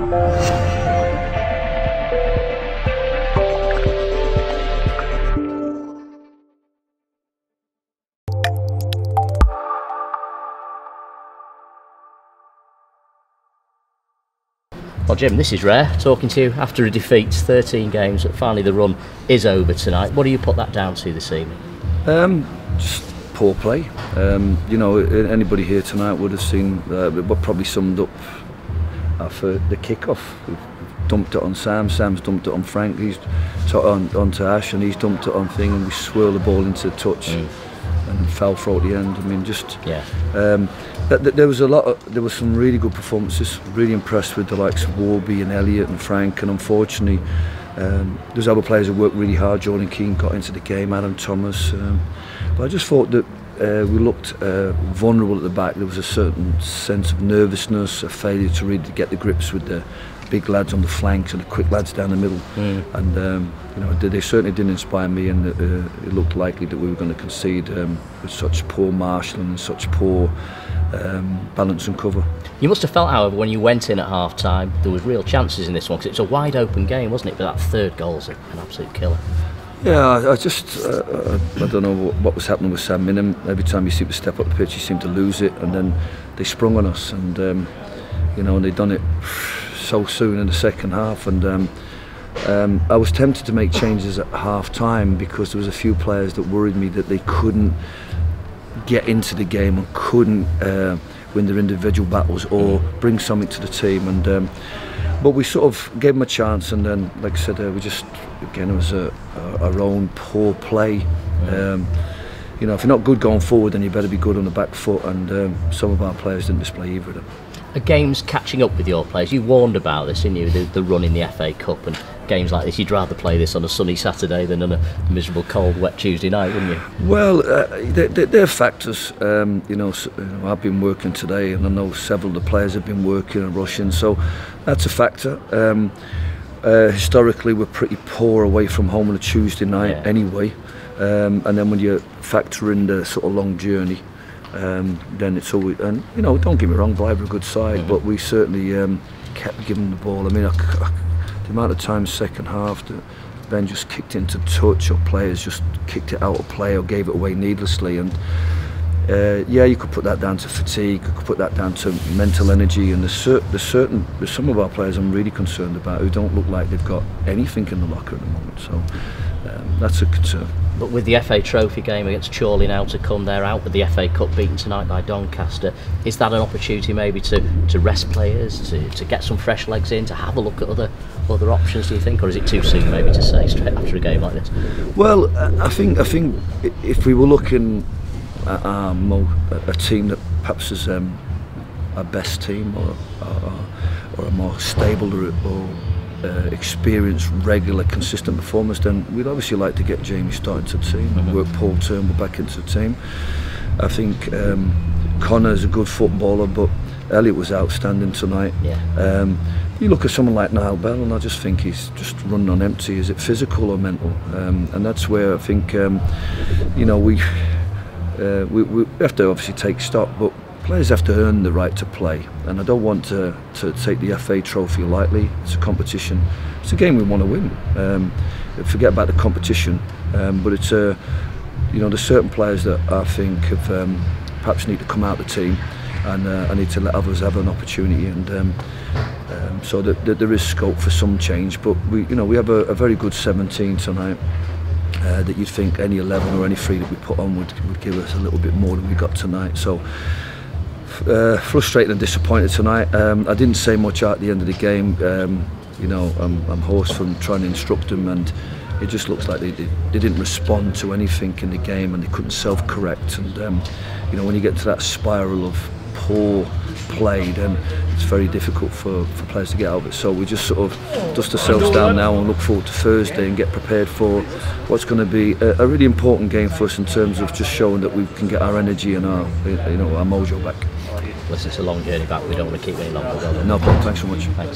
Well, Jim, this is rare, talking to you after a defeat, 13 games, but finally the run is over tonight. What do you put that down to this evening? Just poor play. You know, anybody here tonight would have seen what probably summed up after the kick-off. We've dumped it on Sam, Sam's dumped it on Frank, he's onto Ash, and he's dumped it on Thing, and we swirl the ball into touch. And fell through at the end. I mean, just there was some really good performances. Really impressed with the likes of Warby and Elliott and Frank, and unfortunately, there's other players who worked really hard. Jordan Keane got into the game, Adam Thomas, but I just thought that we looked vulnerable at the back. There was a certain sense of nervousness, a failure to really get the grips with the big lads on the flanks and the quick lads down the middle, and you know, they certainly didn't inspire me, and it looked likely that we were going to concede with such poor marshalling and such poor balance and cover. You must have felt, however, when you went in at half time, there was real chances in this one, because it's a wide open game, wasn't it? But that third goal's an absolute killer. Yeah, I just I don't know what was happening with Sam Minham. Every time he seemed to step up the pitch, he seemed to lose it, and then they sprung on us, and you know, and they'd done it so soon in the second half, and I was tempted to make changes at half time because there was a few players that worried me that they couldn't get into the game and couldn't win their individual battles or bring something to the team, and but we sort of gave them a chance, and then, like I said, we just, again, it was our own poor play. You know, if you're not good going forward, then you better be good on the back foot, and some of our players didn't display either of them. Are games catching up with your players? You warned about this, didn't you, the run in the FA Cup, and games like this, you'd rather play this on a sunny Saturday than on a miserable, cold, wet Tuesday night, wouldn't you? Well, they're factors. You know, I've been working today, and I know several of the players have been working and rushing, so that's a factor. Historically, we're pretty poor away from home on a Tuesday night anyway, and then when you factor in the sort of long journey, then it's always, and you know, don't get me wrong, Blyth are a good side, but we certainly kept giving the ball. I mean, the amount of times second half that Ben just kicked into touch, or players just kicked it out of play or gave it away needlessly, and yeah, you could put that down to fatigue, you could put that down to mental energy, and there's some of our players I'm really concerned about who don't look like they've got anything in the locker at the moment, so that's a concern. But with the FA Trophy game against Chorley now to come, they're out with the FA Cup beaten tonight by Doncaster. Is that an opportunity maybe to rest players, to get some fresh legs in, to have a look at other options, do you think, or is it too soon maybe to say straight after a game like this? Well, I think if we were looking at a team that perhaps is our best team, or a more stable or experienced, regular, consistent performance, then we'd obviously like to get Jamie started to the team and work Paul Turnbull back into the team. I think Connor's a good footballer, but Elliott was outstanding tonight. You look at someone like Niall Bell, and I just think he's just running on empty. Is it physical or mental? And that's where I think you know, we have to obviously take stock, but players have to earn the right to play, and I don't want to take the FA Trophy lightly. It's a competition, it's a game we want to win. Forget about the competition, but it's you know, there's certain players that I think have perhaps need to come out of the team, and I need to let others have an opportunity, and so that there is scope for some change. But we have a very good 17 tonight. That you'd think any 11 or any 3 that we put on would give us a little bit more than we got tonight. So frustrated and disappointed tonight. I didn't say much at the end of the game. You know, I'm hoarse from trying to instruct them, and it just looks like they didn't respond to anything in the game, and they couldn't self-correct. And you know, when you get to that spiral of poor play, then it's very difficult for players to get out of it. So we just sort of dust ourselves down now and look forward to Thursday and get prepared for what's going to be a really important game for us in terms of just showing that we can get our energy and our mojo back. Listen, it's a long journey back. We don't want to keep any longer. No problem. Thanks so much. Thanks.